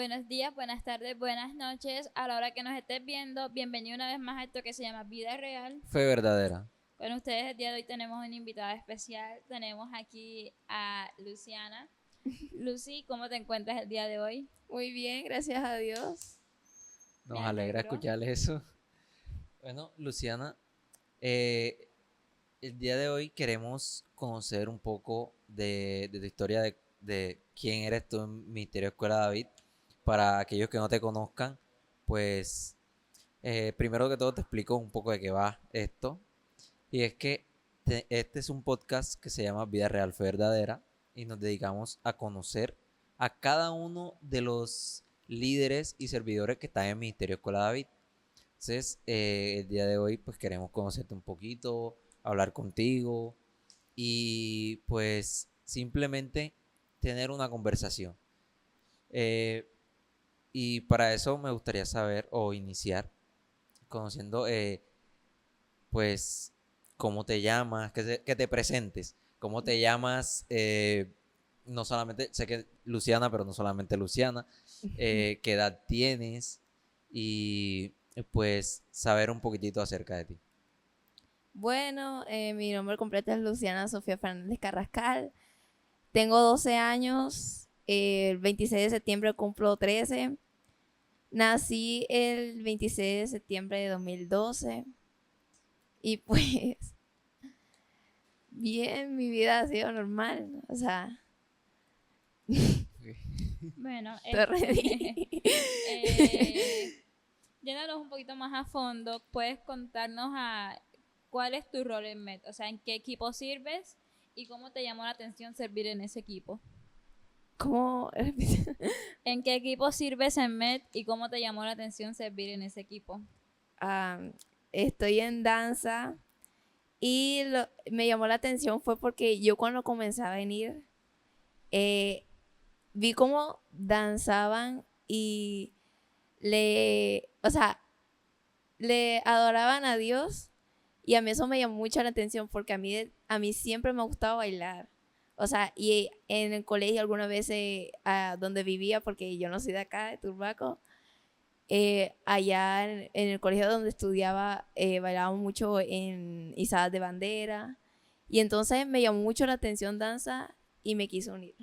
Buenos días, buenas tardes, buenas noches. A la hora que nos estés viendo, bienvenido una vez más a esto que se llama Vida Real. Fue verdadera. Con ustedes el día de hoy tenemos una invitada especial. Tenemos aquí a Luciana. Lucy, ¿cómo te encuentras el día de hoy? Muy bien, gracias a Dios. Me Nos alegra alegro. escucharles eso. Bueno, Luciana, eh, el día de hoy queremos conocer un poco de tu historia, de quién eres tú en Ministerio Escuela David. Para aquellos que no te conozcan, pues primero que todo te explico un poco de qué va esto. Y es que este es un podcast que se llama Vida Real Fue Verdadera y nos dedicamos a conocer a cada uno de los líderes y servidores que están en el Ministerio Escuela David. Entonces, el día de hoy pues queremos conocerte un poquito, hablar contigo y pues simplemente tener una conversación. Eh, y para eso me gustaría saber o iniciar conociendo pues cómo te llamas, que te presentes, cómo te llamas, no solamente, sé que Luciana, pero no solamente Luciana, qué edad tienes y pues saber un poquitito acerca de ti. Bueno, mi nombre completo es Luciana Sofía Fernández Carrascal. Tengo 12 años. El 26 de septiembre cumplo 13. Nací el 26 de septiembre de 2012. Y pues, bien, mi vida ha sido normal. O sea, Bueno, estoy ready. eh, yéndonos un poquito más a fondo, ¿puedes contarnos cuál es tu rol en MED? O sea, ¿en qué equipo sirves y cómo te llamó la atención servir en ese equipo? ¿Cómo? ¿En qué equipo sirves en MED y cómo te llamó la atención servir en ese equipo? Ah, estoy en danza. Y me llamó la atención fue porque yo cuando comencé a venir, eh, vi cómo danzaban y o sea, le adoraban a Dios, y a mí eso me llamó mucho la atención porque a mí siempre me ha gustado bailar. O sea, y en el colegio algunas veces donde vivía, porque yo no soy de acá, de Turbaco, allá en el colegio donde estudiaba, bailábamos mucho en izadas de bandera. Y entonces me llamó mucho la atención danza y me quise unir.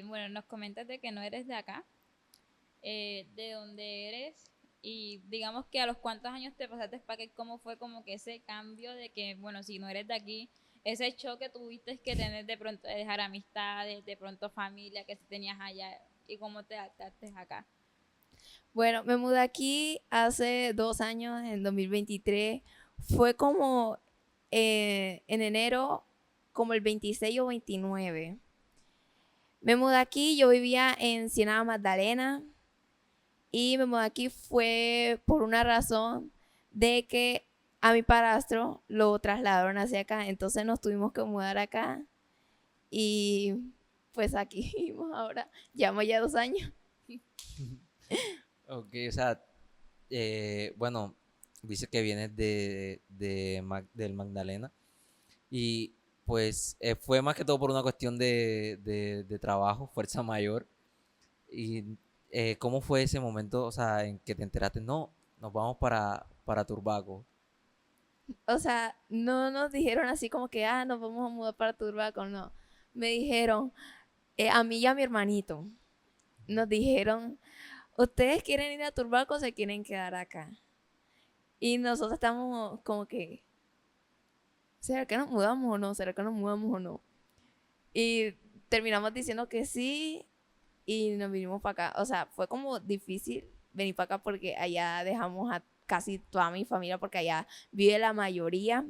Bueno, nos comentas de que no eres de acá, de dónde eres y digamos que a los cuántos años te pasaste para que cómo fue como que ese cambio de que, bueno, si no eres de aquí, ese choque tuviste que tener de pronto de dejar amistades, de pronto familia que si tenías allá y cómo te adaptaste acá. Bueno, me mudé aquí hace 2 años, en 2023. Fue como en enero, como el 26 o 29. Me mudé aquí, yo vivía en Ciénaga Magdalena. Y me mudé aquí fue por una razón de que a mi padrastro lo trasladaron hacia acá. Entonces nos tuvimos que mudar acá. Y pues aquí vivimos ahora. Llevamos ya 2 años. Ok, o sea, bueno, dice que vienes del Magdalena y pues fue más que todo por una cuestión de trabajo, fuerza mayor. ¿Y cómo fue ese momento, o sea, en que te enteraste? No, nos vamos para Turbaco. O sea, no nos dijeron así como que, nos vamos a mudar para Turbaco, no. Me dijeron, a mí y a mi hermanito, nos dijeron, ¿ustedes quieren ir a Turbaco o se quieren quedar acá? Y nosotros estamos como que, ¿será que nos mudamos o no? ¿Será que nos mudamos o no? Y terminamos diciendo que sí y nos vinimos para acá. O sea, fue como difícil venir para acá porque allá dejamos a casi toda mi familia porque allá vive la mayoría.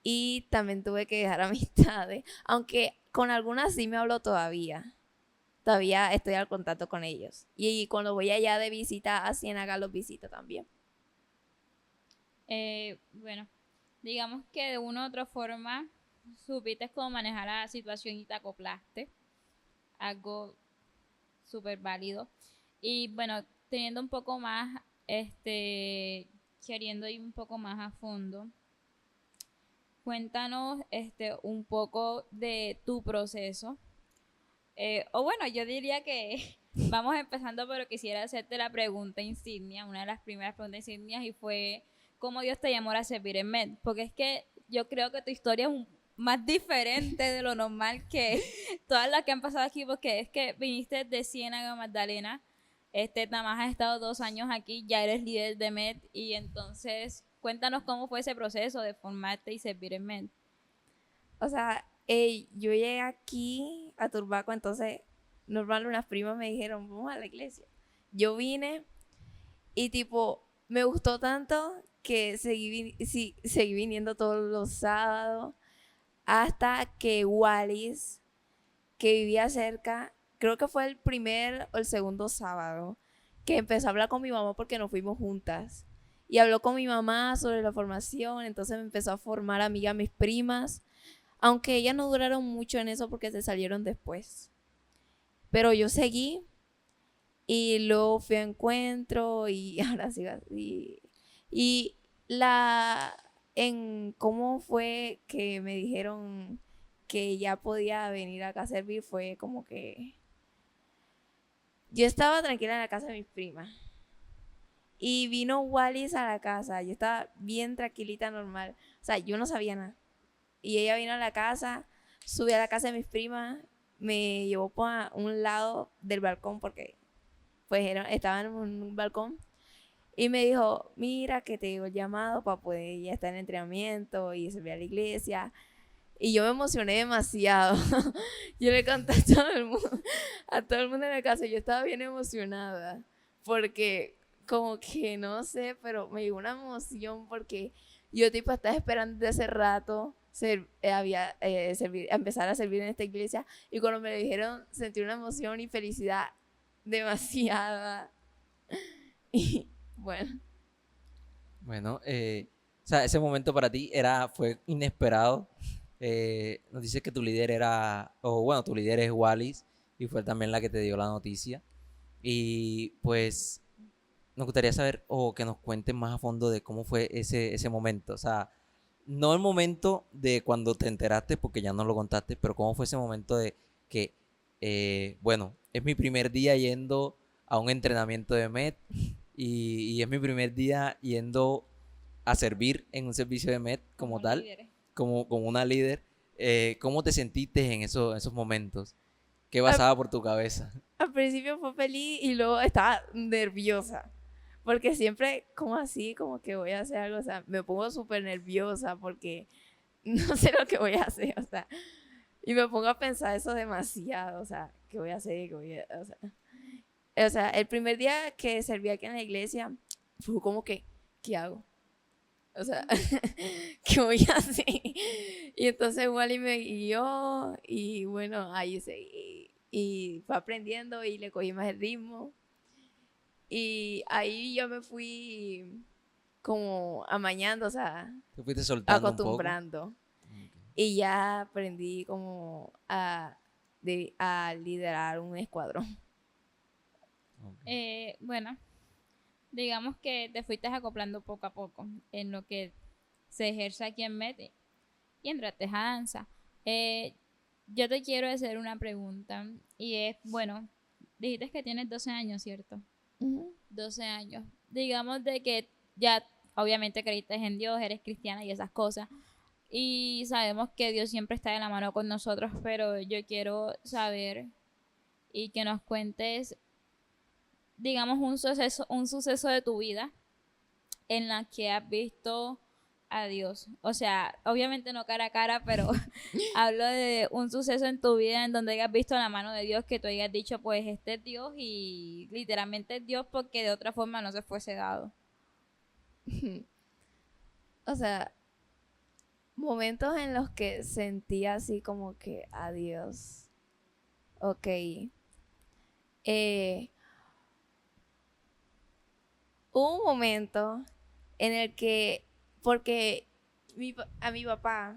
Y también tuve que dejar amistades, aunque con algunas sí me hablo todavía. Todavía estoy al contacto con ellos. Y cuando voy allá de visita a Ciénaga los visito también. Bueno, digamos que de una u otra forma supiste cómo manejar la situación y te acoplaste, algo súper válido. Y bueno, teniendo un poco más, queriendo ir un poco más a fondo, cuéntanos un poco de tu proceso O bueno, yo diría que vamos empezando, pero quisiera hacerte la pregunta insignia, una de las primeras preguntas insignias, y fue ¿cómo Dios te llamó a servir en MED? Porque es que yo creo que tu historia es más diferente de lo normal que todas las que han pasado aquí, porque es que viniste de Ciénaga, Magdalena, nada más has estado 2 años aquí, ya eres líder de MED, y entonces cuéntanos cómo fue ese proceso de formarte y servir en MED. O sea, yo llegué aquí a Turbaco, entonces normal unas primas me dijeron, vamos a la iglesia. Yo vine y tipo, me gustó tanto que seguí viniendo todos los sábados hasta que Wallis, que vivía cerca, creo que fue el primer o el segundo sábado, que empezó a hablar con mi mamá porque nos fuimos juntas. Y habló con mi mamá sobre la formación, entonces me empezó a formar amiga a mis primas, aunque ellas no duraron mucho en eso porque se salieron después. Pero yo seguí y luego fui a encuentro y ahora sigo así. Y en cómo fue que me dijeron que ya podía venir acá a servir fue como que yo estaba tranquila en la casa de mis primas y vino Wallis a la casa. Yo estaba bien tranquilita, normal. O sea, yo no sabía nada. Y ella vino a la casa, subí a la casa de mis primas, me llevó por un lado del balcón porque pues estaban en un balcón y me dijo, mira que te digo el llamado para poder ya estar en entrenamiento y servir a la iglesia. Y yo me emocioné demasiado. Yo le conté a todo el mundo en la casa, yo estaba bien emocionada porque como que no sé, pero me dio una emoción porque yo tipo estaba esperando desde hace rato empezar a servir en esta iglesia y cuando me lo dijeron sentí una emoción y felicidad demasiada. Y bueno, Bueno, o sea, ese momento para ti fue inesperado. Nos dices que tu líder tu líder es Wallis y fue también la que te dio la noticia. Y pues nos gustaría saber o que nos cuentes más a fondo de cómo fue ese momento. O sea, no el momento de cuando te enteraste, porque ya no lo contaste, pero cómo fue ese momento de que, bueno, es mi primer día yendo a un entrenamiento de MED y es mi primer día yendo a servir en un servicio de MED como tal, líderes. como una líder. ¿Cómo te sentiste en esos momentos? ¿Qué al, pasaba por tu cabeza? al principio fue feliz y luego estaba nerviosa. Porque siempre como así, como que voy a hacer algo, o sea, me pongo súper nerviosa porque no sé lo que voy a hacer, o sea, y me pongo a pensar eso demasiado, o sea, ¿qué voy a hacer? O sea, el primer día que serví aquí en la iglesia fue como que, ¿qué hago? O sea, ¿qué voy a hacer? Y entonces Wally me guió y bueno, ahí seguí y fue aprendiendo y le cogí más el ritmo. Y ahí yo me fui como amañando, o sea, ¿Te fuiste soltando un poco? acostumbrando. Ok. Y ya aprendí como a liderar un escuadrón. Ok. Bueno, digamos que te fuiste acoplando poco a poco en lo que se ejerce aquí en MED y entraste a danza. Yo te quiero hacer una pregunta y es, bueno, dijiste que tienes 12 años, ¿cierto? 12 años. Digamos de que ya obviamente creíste en Dios, eres cristiana y esas cosas. Y sabemos que Dios siempre está de la mano con nosotros, pero yo quiero saber y que nos cuentes, digamos, un suceso de tu vida en la que has visto a Dios. O sea, obviamente no cara a cara, pero hablo de un suceso en tu vida en donde hayas visto la mano de Dios, que tú hayas dicho, pues este es Dios y literalmente es Dios porque de otra forma no se fuese dado. O sea, momentos en los que sentía así como que adiós. Ok. Hubo un momento en el que, porque a mi papá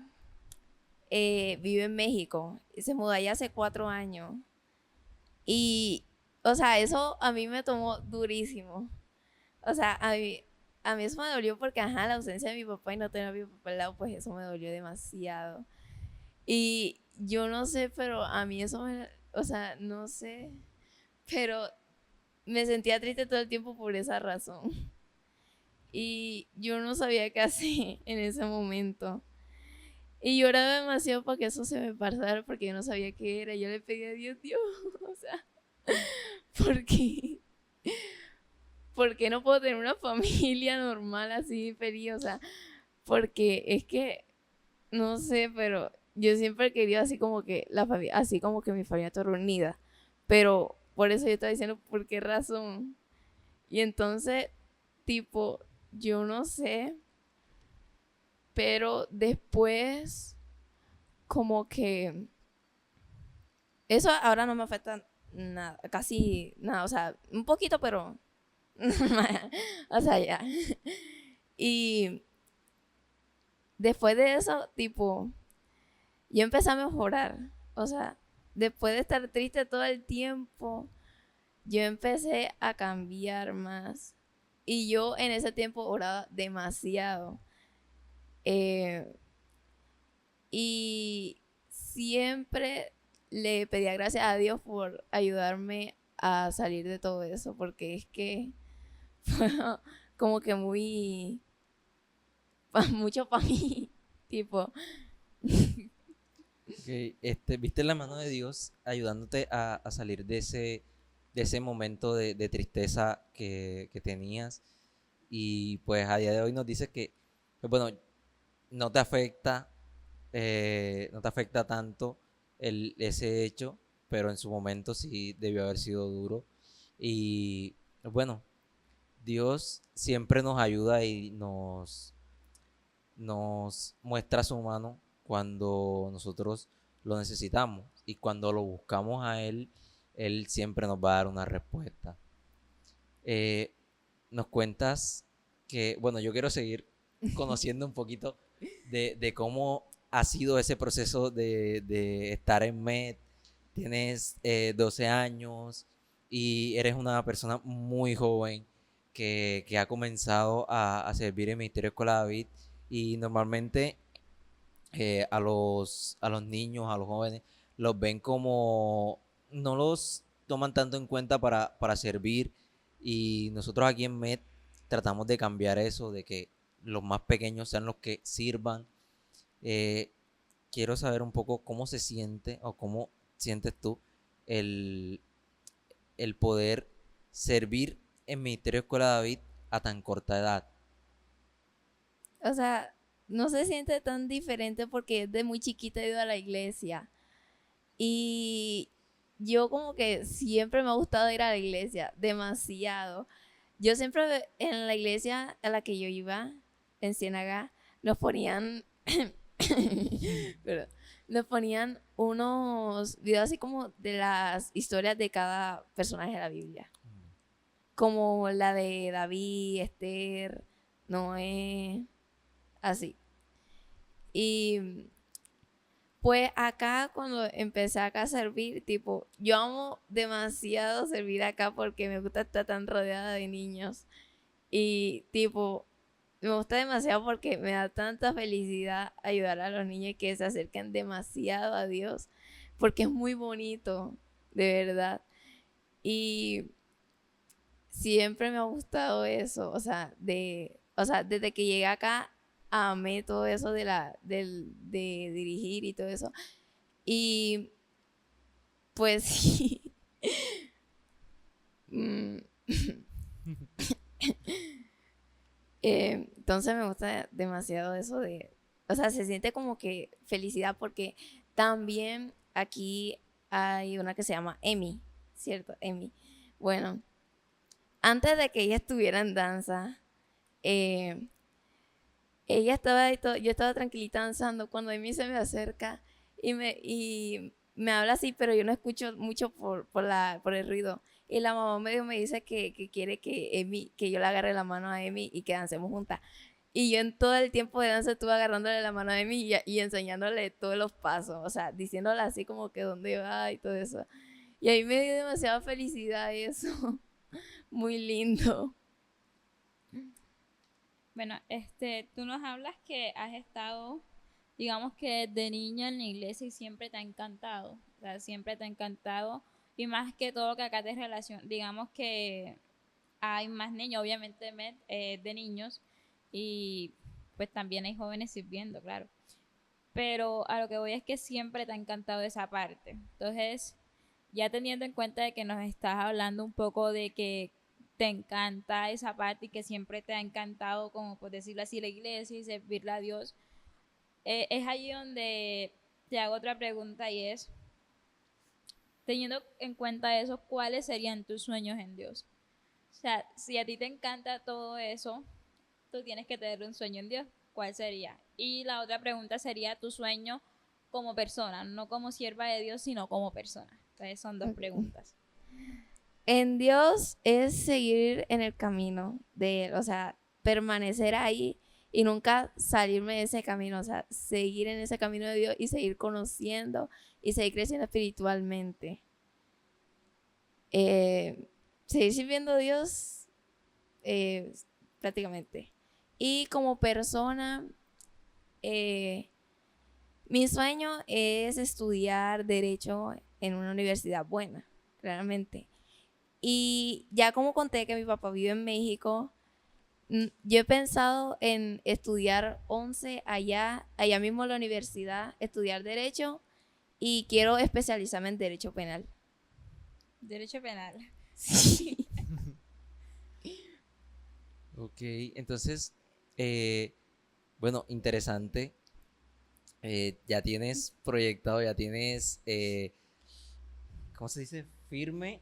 vive en México, se mudó allá hace 4 años. Y, o sea, eso a mí me tomó durísimo. O sea, a mí eso me dolió porque, ajá, la ausencia de mi papá y no tener a mi papá al lado, pues eso me dolió demasiado. Y yo no sé, pero a mí eso o sea, no sé, pero me sentía triste todo el tiempo por esa razón. Y yo no sabía qué hacer en ese momento. Y lloraba demasiado para que eso se me pasara porque yo no sabía qué era. Yo le pedí a Dios, Dios, o sea, ¿por qué? ¿Por qué no puedo tener una familia normal así feliz? O sea, porque es que, no sé, pero yo siempre he querido así como que la familia, así como que mi familia toda reunida. Pero por eso yo estaba diciendo, ¿por qué razón? Y entonces, tipo, yo no sé, pero después como que eso ahora no me afecta nada, casi nada, o sea, un poquito, pero o sea, ya. Y después de eso, tipo, yo empecé a mejorar, o sea, después de estar triste todo el tiempo, yo empecé a cambiar más. Y yo en ese tiempo oraba demasiado. Eh, y siempre le pedía gracias a Dios por ayudarme a salir de todo eso, porque es que fue como que muy, mucho para mí, tipo, Ok, viste la mano de Dios ayudándote a salir de ese momento de tristeza que tenías. Y pues a día de hoy nos dice que, pues, bueno, no te afecta, no te afecta tanto ese hecho, pero en su momento sí debió haber sido duro. Y bueno, Dios siempre nos ayuda y nos muestra su mano cuando nosotros lo necesitamos. Y cuando lo buscamos a Él, Él siempre nos va a dar una respuesta. Eh, Nos cuentas que, bueno, yo quiero seguir conociendo un poquito de cómo ha sido ese proceso de estar en MED. Tienes 12 años y eres una persona muy joven que ha comenzado a servir en Ministerio Escuela David, y normalmente a los niños, a los jóvenes, los ven como, no los toman tanto en cuenta para servir, y nosotros aquí en MED tratamos de cambiar eso, de que los más pequeños sean los que sirvan. Eh, Quiero saber un poco cómo se siente o cómo sientes tú el, el poder servir en Ministerio Escuela David a tan corta edad. o sea, no se siente tan diferente porque desde muy chiquita he ido a la iglesia. Y yo como que siempre me ha gustado ir a la iglesia, demasiado. Yo siempre en la iglesia a la que yo iba, en Ciénaga, nos ponían, perdón, nos ponían unos videos así como de las historias de cada personaje de la Biblia. Como la de David, Esther, Noé, así. Y pues acá cuando empecé acá a servir, tipo, yo amo demasiado servir acá porque me gusta estar tan rodeada de niños. Y tipo, me gusta demasiado porque me da tanta felicidad ayudar a los niños que se acerquen demasiado a Dios, porque es muy bonito, de verdad. Y siempre me ha gustado eso, o sea, desde que llegué acá amé todo eso de dirigir y todo eso. Y pues sí. Mm, entonces me gusta demasiado eso de, o sea, se siente como que felicidad porque también aquí hay una que se llama Emi, ¿cierto? Emi. Bueno, antes de que ella estuviera en danza, eh, ella estaba ahí yo estaba tranquilita danzando cuando Emi se me acerca y me habla así, pero yo no escucho mucho por el ruido. Y la mamá medio me dice que quiere que yo le agarre la mano a Emi y que dancemos juntas. Y yo en todo el tiempo de danza estuve agarrándole la mano a Emi y enseñándole todos los pasos, o sea, diciéndole así como que dónde va y todo eso. Y a mí me dio demasiada felicidad eso, muy lindo. Bueno, tú nos hablas que has estado digamos que de niño en la iglesia y siempre te ha encantado, o sea, siempre te ha encantado y más que todo que acá te relaciona, digamos que hay más niños, obviamente de niños y pues también hay jóvenes sirviendo, claro, pero a lo que voy es que siempre te ha encantado esa parte, entonces ya teniendo en cuenta de que nos estás hablando un poco de que te encanta esa parte y que siempre te ha encantado, como por decirlo así, la iglesia y servirle a Dios, es ahí donde te hago otra pregunta y es, teniendo en cuenta eso, ¿cuáles serían tus sueños en Dios? O sea, si a ti te encanta todo eso, tú tienes que tener un sueño en Dios. ¿Cuál sería? Y la otra pregunta sería tu sueño como persona, no como sierva de Dios, sino como persona. Entonces son dos Ok. preguntas. En Dios es seguir en el camino de Él, o sea, permanecer ahí y nunca salirme de ese camino, o sea, seguir en ese camino de Dios y seguir conociendo y seguir creciendo espiritualmente. Eh, Seguir sirviendo a Dios eh, prácticamente. Y como persona, eh, mi sueño es estudiar derecho en una universidad buena, claramente. Y ya como conté que mi papá vive en México, yo he pensado en estudiar 11 allá mismo en la universidad, estudiar derecho y quiero especializarme en derecho penal. Derecho penal. Sí. Ok, entonces, eh, bueno, interesante. Ya tienes proyectado, ya tienes, ¿cómo se dice? Firme.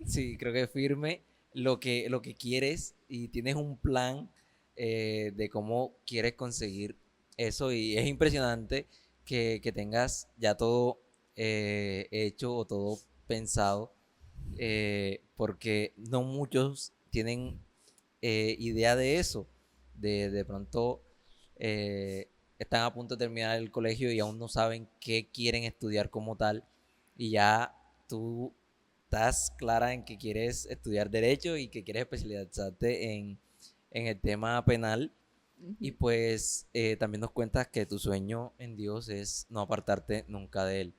Sí, creo que firme lo que quieres y tienes un plan de cómo quieres conseguir eso y es impresionante que tengas ya todo hecho o todo pensado porque no muchos tienen idea de eso, de pronto eh, están a punto de terminar el colegio y aún no saben qué quieren estudiar como tal y ya tú estás clara en que quieres estudiar derecho y que quieres especializarte en el tema penal y pues también nos cuentas que tu sueño en Dios es no apartarte nunca de él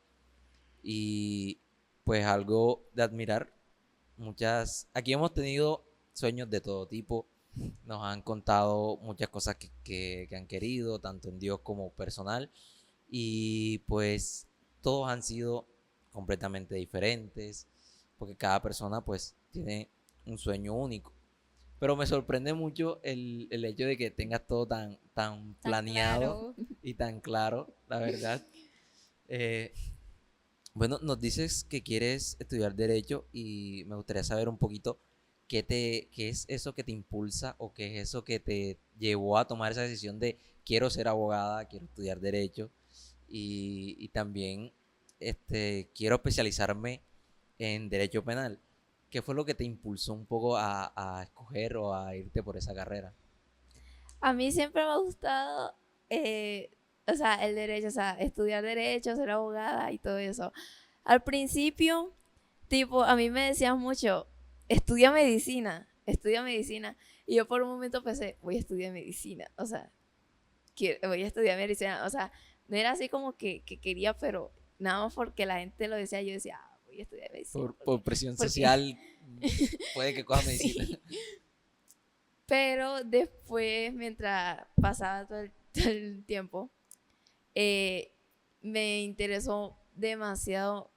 y pues algo de admirar aquí hemos tenido sueños de todo tipo, nos han contado muchas cosas que han querido, tanto en Dios como personal, y pues todos han sido completamente diferentes, porque cada persona pues tiene un sueño único. Pero me sorprende mucho el hecho de que tengas todo tan Tan planeado claro. y tan claro, la verdad. Eh, bueno, nos dices que quieres estudiar derecho y me gustaría saber un poquito qué es eso que te impulsa o qué es eso que te llevó a tomar esa decisión de quiero ser abogada, quiero estudiar derecho y también quiero especializarme en derecho penal. ¿Qué fue lo que te impulsó un poco a escoger o a irte por esa carrera? A mí siempre me ha gustado, eh, o sea, el derecho, o sea, estudiar derecho, ser abogada y todo eso. Al principio, tipo, a mí me decían mucho, estudia medicina, estudia medicina. Y yo por un momento pensé, voy a estudiar medicina, o sea, voy a estudiar medicina. O sea, no era así como que quería, pero nada más porque la gente lo decía, yo decía, "Ah, voy a estudiar medicina. Por presión Porque social puede que cojas medicina. sí. Pero después, mientras pasaba todo el tiempo, eh, me interesó demasiado,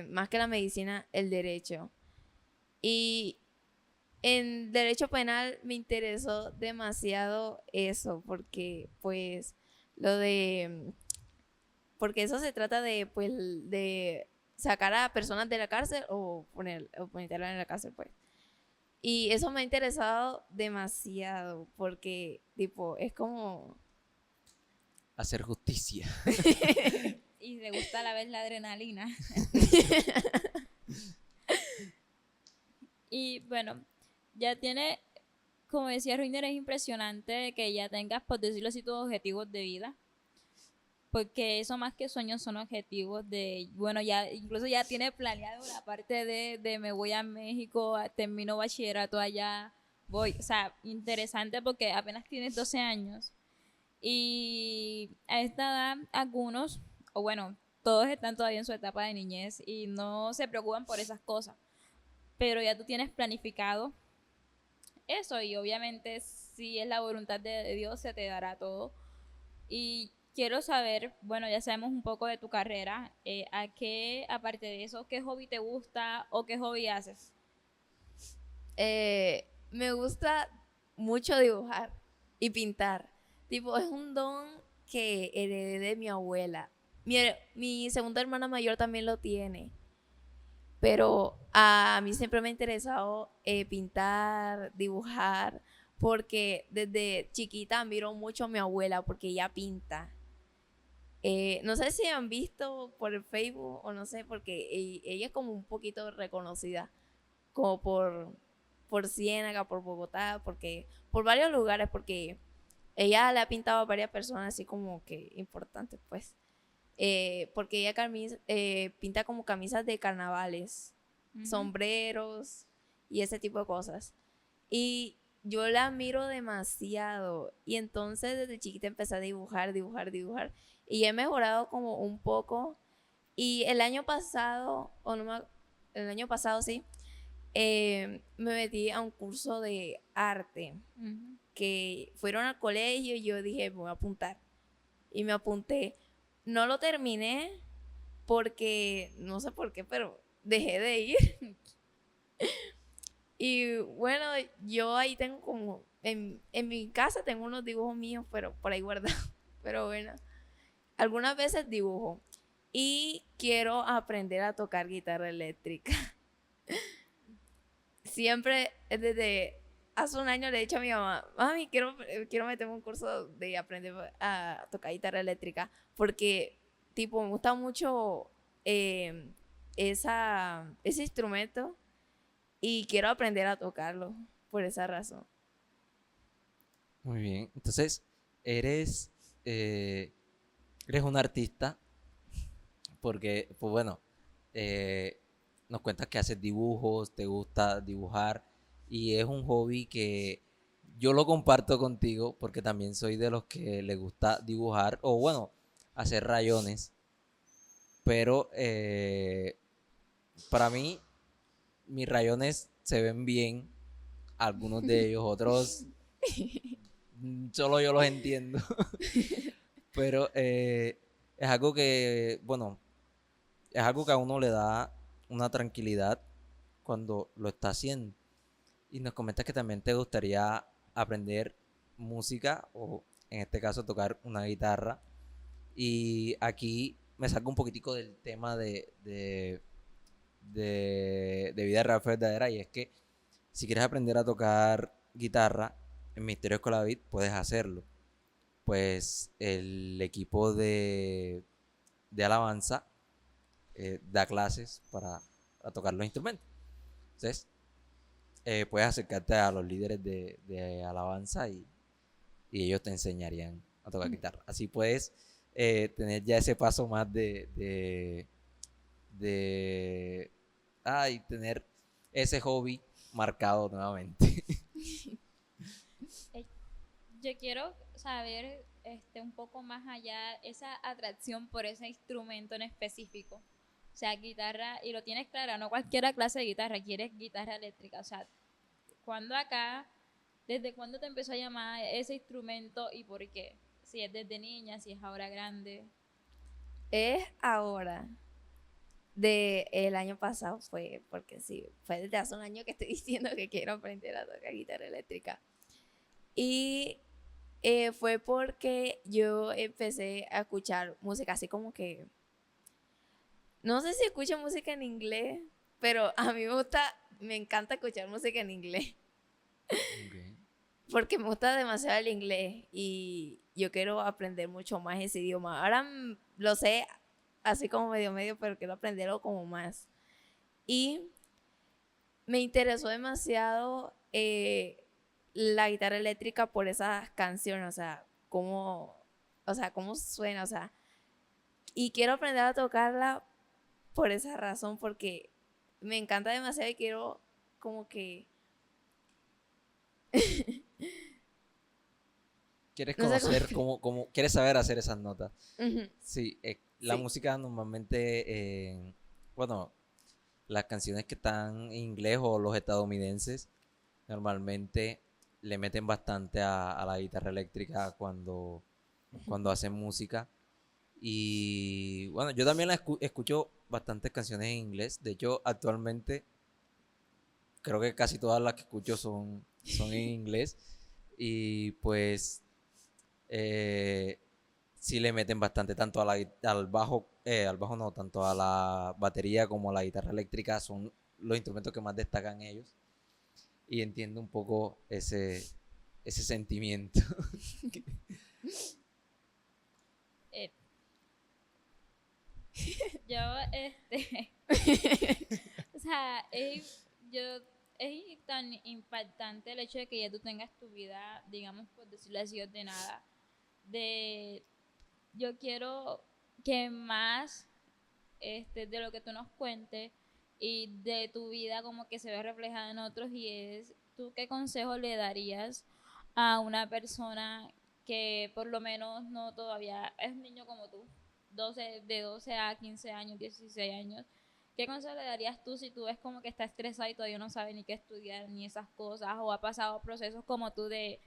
más que la medicina, el derecho. Y en derecho penal me interesó demasiado eso, porque pues lo de, porque eso se trata de, pues, de sacar a personas de la cárcel o ponerlas en la cárcel, pues. Y eso me ha interesado demasiado, porque, tipo, es como... Hacer justicia. Y le gusta a la vez la adrenalina. Y bueno, ya tiene, como decía Ruiner, es impresionante que ya tengas, por decirlo así, tus objetivos de vida. Porque eso más que sueños son objetivos de, bueno, ya incluso ya tiene planeado la parte de me voy a México, termino bachillerato allá, voy, o sea, interesante porque apenas tienes 12 años Y a esta edad, algunos, o bueno, todos están todavía en su etapa de niñez y no se preocupan por esas cosas. Pero ya tú tienes planificado eso y obviamente si es la voluntad de Dios se te dará todo. Y quiero saber, bueno, ya sabemos un poco de tu carrera, ¿a qué, aparte de eso, qué hobby te gusta o qué hobby haces? Me gusta mucho dibujar y pintar. Tipo, es un don que heredé de mi abuela. Mi segunda hermana mayor también lo tiene. Pero a mí siempre me ha interesado pintar, dibujar, porque desde chiquita admiro mucho a mi abuela porque ella pinta. No sé si han visto por el Facebook o no sé, porque ella es como un poquito reconocida, como por Ciénaga, por Bogotá, porque por varios lugares, porque ella le ha pintado a varias personas así como que importantes, pues. Porque ella pinta como camisas de carnavales, sombreros y ese tipo de cosas. Y yo la admiro demasiado. Y entonces desde chiquita empecé a dibujar, dibujar, dibujar. Y he mejorado como un poco. Y el año pasado, el año pasado sí, me metí a un curso de arte que fueron al colegio y yo dije, me voy a apuntar. Y me apunté. No lo terminé porque, no sé por qué, pero dejé de ir. Y bueno, yo ahí tengo como, en mi casa tengo unos dibujos míos, pero por ahí guardados. Pero bueno, algunas veces dibujo. Y quiero aprender a tocar guitarra eléctrica. Siempre, desde hace un año le he dicho a mi mamá, mami, quiero meterme un curso de aprender a tocar guitarra eléctrica, porque, tipo, me gusta mucho eh, ese instrumento y quiero aprender a tocarlo por esa razón. Muy bien. Entonces, eres, eh, eres un artista porque, pues bueno, eh, nos cuentas que haces dibujos, te gusta dibujar y es un hobby que yo lo comparto contigo porque también soy de los que le gusta dibujar o bueno, hacer rayones, pero para mí mis rayones se ven bien, algunos de ellos, otros solo yo los entiendo, pero es algo que, bueno, es algo que a uno le da una tranquilidad cuando lo está haciendo. Y nos comentas que también te gustaría aprender música o en este caso tocar una guitarra. Y aquí me saco un poquitico del tema de vida real verdadera y es que si quieres aprender a tocar guitarra en Misterio Escolavit puedes hacerlo. Pues el equipo de alabanza da clases para tocar los instrumentos. Entonces, puedes acercarte a los líderes de alabanza y ellos te enseñarían a tocar guitarra. Así puedes tener ya ese paso más de tener ese hobby marcado nuevamente. Eh, Yo quiero saber un poco más allá esa atracción por ese instrumento en específico. O sea, guitarra, y lo tienes clara, no cualquiera clase de guitarra, quieres guitarra eléctrica. O sea, ¿cuándo acá, desde cuándo te empezó a llamar ese instrumento y por qué? Si es desde niña, si es ahora grande. Es ahora. De el año pasado fue, porque sí, fue desde hace un año que estoy diciendo que quiero aprender a tocar guitarra eléctrica. Y fue porque yo empecé a escuchar música así como que, no sé si escucho música en inglés, pero a mí me encanta escuchar música en inglés, Okay. porque me gusta demasiado el inglés y yo quiero aprender mucho más ese idioma. Ahora lo sé así como medio medio, pero quiero aprenderlo como más. Y me interesó demasiado la guitarra eléctrica por esas canciones, o sea, cómo suena, o sea, y quiero aprender a tocarla por esa razón, porque me encanta demasiado y quiero como que quieres No sé conocer cómo quieres saber hacer esas notas. Ujú, Sí, la sí. música normalmente, bueno, las canciones que están en inglés o los estadounidenses normalmente le meten bastante a la guitarra eléctrica cuando hacen música. Y bueno, yo también escucho bastantes canciones en inglés. De hecho, actualmente creo que casi todas las que escucho son en inglés. Y pues eh, sí le meten bastante tanto al bajo no, tanto a la batería como a la guitarra eléctrica. Son los instrumentos que más destacan ellos. Y entiendo un poco ese sentimiento. Eh, yo, o sea, yo, es tan impactante el hecho de que ya tú tengas tu vida, digamos, por decirlo así, ordenada. De, yo quiero que más de lo que tú nos cuentes y de tu vida como que se ve reflejada en otros y es, ¿tú qué consejo le darías a una persona que por lo menos no todavía es un niño como tú, 12 a 15 años, 16 años? ¿Qué consejo le darías tú si tú ves como que está estresado y todavía no sabe ni qué estudiar ni esas cosas o ha pasado procesos como tú de,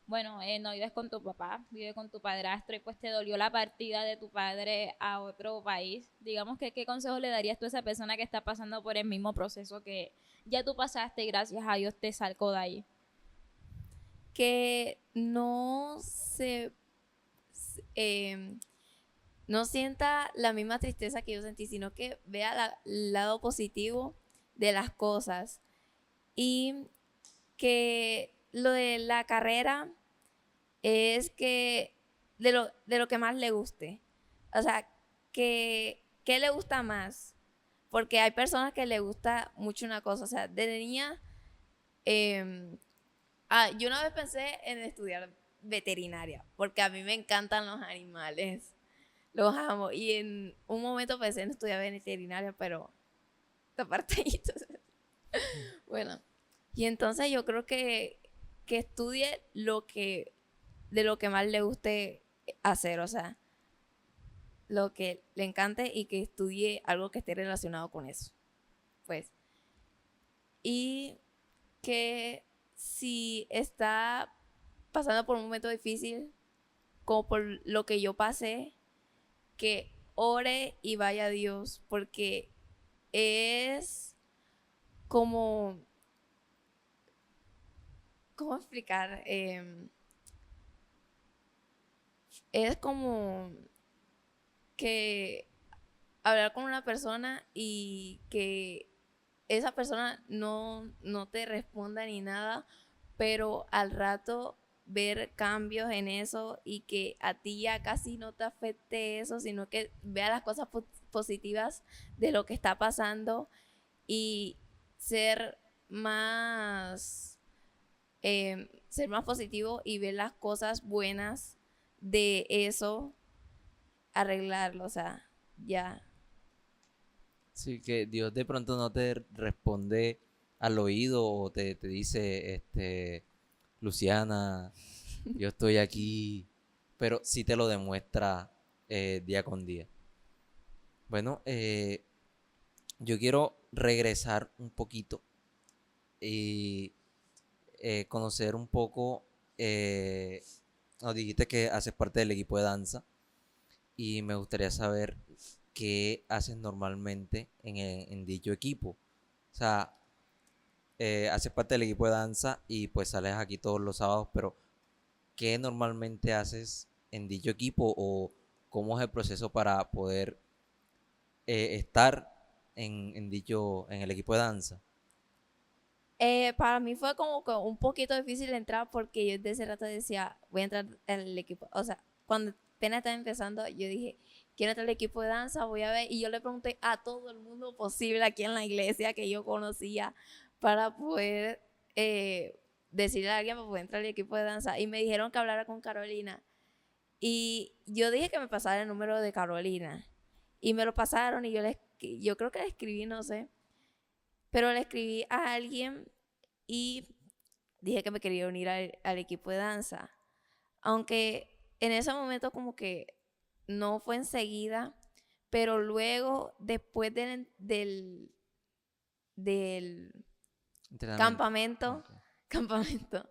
bueno, no vives con tu papá, vives con tu padrastro y pues te dolió la partida de tu padre a otro país? Digamos que qué consejo le darías tú a esa persona que está pasando por el mismo proceso que ya tú pasaste y gracias a Dios te sacó de ahí. Que no se em, no sienta la misma tristeza que yo sentí, sino que vea el lado positivo de las cosas y que lo de la carrera es que de lo que más le guste. O sea, ¿qué le gusta más? Porque hay personas que le gusta mucho una cosa. O sea, de niña, em, yo una vez pensé en estudiar veterinaria, porque a mí me encantan los animales, los amo. Y en un momento pensé en estudiar veterinaria, pero esta parte, bueno. Y entonces yo creo que estudie de lo que más le guste hacer, o sea, lo que le encante y que estudie algo que esté relacionado con eso, pues. Y que si está pasando por un momento difícil, como por lo que yo pasé, que ore y vaya a Dios, porque es como, ¿cómo explicar? Es como que hablar con una persona y que esa persona no te responda ni nada, pero al rato ver cambios en eso y que a ti ya casi no te afecte eso, sino que vea las cosas positivas de lo que está pasando y ser ser más positivo y ver las cosas buenas de eso, arreglarlo, o sea, ya. Sí, que Dios de pronto no te responde al oído o te dice, Luciana, yo estoy aquí, pero sí te lo demuestra día con día. Bueno, yo quiero regresar un poquito y conocer un poco, nos dijiste que haces parte del equipo de danza y me gustaría saber qué haces normalmente en dicho equipo. O sea, haces parte del equipo de danza y pues sales aquí todos los sábados, pero ¿qué normalmente haces en dicho equipo o cómo es el proceso para poder estar en el equipo de danza? Para mí fue como que un poquito difícil entrar porque yo desde ese rato decía, voy a entrar al equipo. O sea, cuando apenas estaba empezando, yo dije, quiero entrar al equipo de danza, voy a ver. Y yo le pregunté a todo el mundo posible aquí en la iglesia que yo conocía para poder decirle a alguien para poder entrar al equipo de danza. Y me dijeron que hablara con Carolina. Y yo dije que me pasara el número de Carolina. Y me lo pasaron y yo creo que le escribí, no sé. Pero le escribí a alguien y dije que me quería unir al equipo de danza. aunque en ese momento como que no fue enseguida, pero luego, después del Entrenamiento. campamento, Ok. campamento,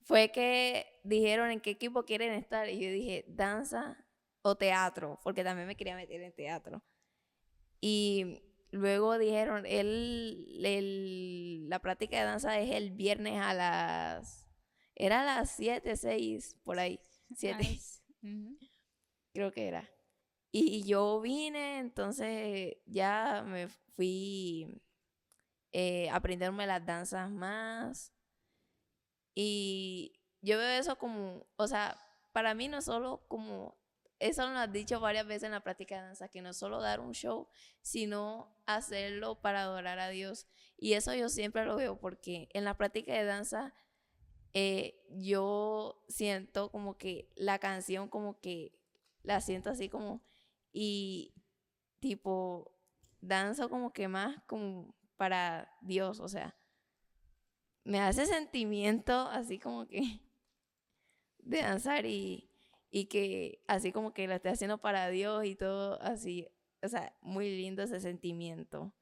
fue que dijeron en qué equipo quieren estar y yo dije danza o teatro, porque también me quería meter en teatro. Y luego dijeron, la práctica de danza es el viernes era a las 7, 6, por ahí, 7, Ay, ujú. creo que era. Y yo vine, entonces ya me fui aprendiéndome las danzas más. Y yo veo eso como, o sea, para mí no solo como, eso lo has dicho varias veces en la práctica de danza, que no es solo dar un show, sino hacerlo para adorar a Dios. Y eso yo siempre lo veo porque en la práctica de danza yo siento como que la canción como que la siento así como y tipo danzo como que más como para Dios, o sea, me hace sentimiento así como que de danzar y que así como que lo estoy haciendo para Dios y todo así, o sea, muy lindo ese sentimiento.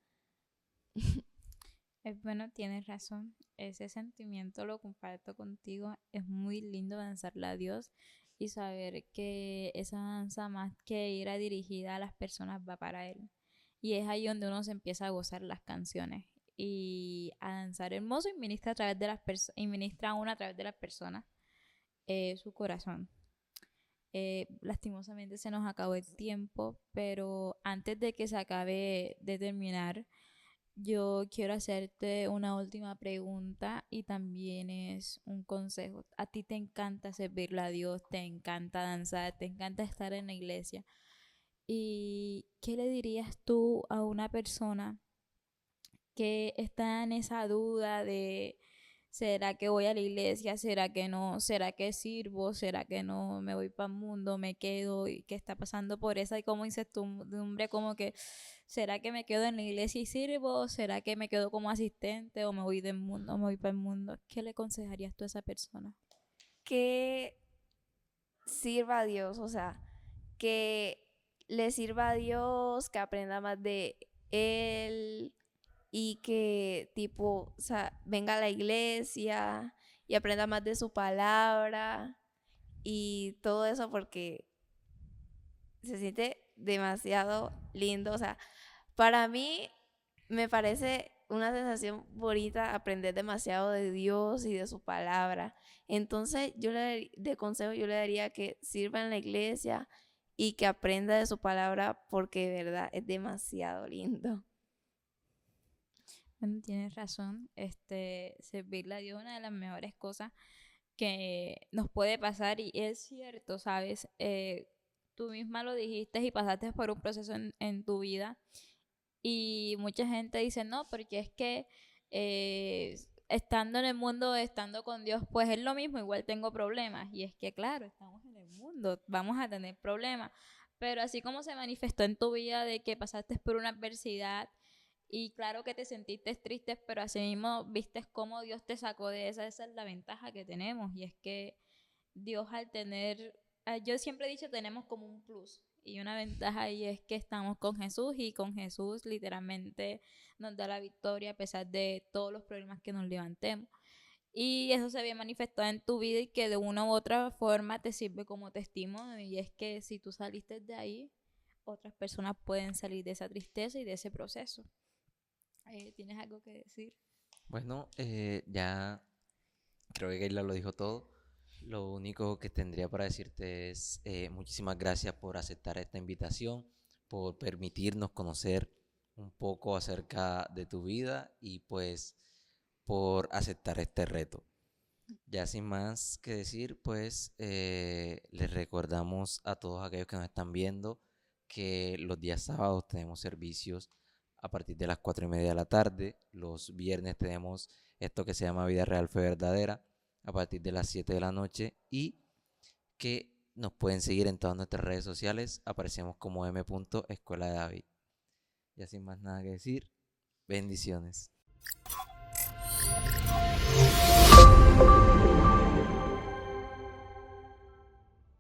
Bueno, tienes razón. Ese sentimiento lo comparto contigo. Es muy lindo danzarle a Dios y saber que esa danza más que ir a dirigida a las personas va para Él. Y es ahí donde uno se empieza a gozar las canciones y a danzar hermoso y ministra a través de las personas y ministra a uno a través de las personas su corazón. Lastimosamente se nos acabó el tiempo, pero antes de que se acabe de terminar, yo quiero hacerte una última pregunta y también es un consejo. A ti te encanta servirle a Dios, te encanta danzar, te encanta estar en la iglesia. ¿Y qué le dirías tú a una persona que está en esa duda de ¿será que voy a la iglesia? ¿Será que no? ¿Será que sirvo? ¿Será que no? ¿Me voy para el mundo? ¿Me quedo? ¿Y qué está pasando por esa y como incertidumbre? Como que, ¿será que me quedo en la iglesia y sirvo? ¿Será que me quedo como asistente o me voy del mundo? ¿Me voy para el mundo? ¿Qué le aconsejarías tú a esa persona? Que sirva a Dios, o sea, que le sirva a Dios, que aprenda más de Él y que tipo, o sea, venga a la iglesia y aprenda más de su palabra y todo eso porque se siente demasiado lindo, o sea, para mí me parece una sensación bonita aprender demasiado de Dios y de su palabra. Entonces, de consejo yo le daría que sirva en la iglesia y que aprenda de su palabra porque de verdad es demasiado lindo. Bueno, tienes razón. Servirle a Dios es una de las mejores cosas que nos puede pasar y es cierto, ¿sabes? Tú misma lo dijiste y pasaste por un proceso en tu vida y mucha gente dice, no, porque es que estando en el mundo, estando con Dios, pues es lo mismo, igual tengo problemas. Y es que, claro, estamos en el mundo, vamos a tener problemas. Pero así como se manifestó en tu vida de que pasaste por una adversidad y claro que te sentiste triste, pero así mismo viste cómo Dios te sacó de esa es la ventaja que tenemos. Y es que Dios al tener, yo siempre he dicho, tenemos como un plus y una ventaja y es que estamos con Jesús y con Jesús literalmente nos da la victoria a pesar de todos los problemas que nos levantemos. Y eso se ve manifestado en tu vida y que de una u otra forma te sirve como testimonio y es que si tú saliste de ahí, otras personas pueden salir de esa tristeza y de ese proceso. ¿Tienes algo que decir? Bueno, ya creo que Keila lo dijo todo. Lo único que tendría para decirte es muchísimas gracias por aceptar esta invitación, por permitirnos conocer un poco acerca de tu vida y pues por aceptar este reto. Ya sin más que decir, pues les recordamos a todos aquellos que nos están viendo que los días sábados tenemos servicios a partir de las 4:30 de la tarde. Los viernes tenemos esto que se llama Vida Real Fe Verdadera a partir de las 7 de la noche y que nos pueden seguir en todas nuestras redes sociales. Aparecemos como m.escuela de David. Ya sin más nada que decir, bendiciones.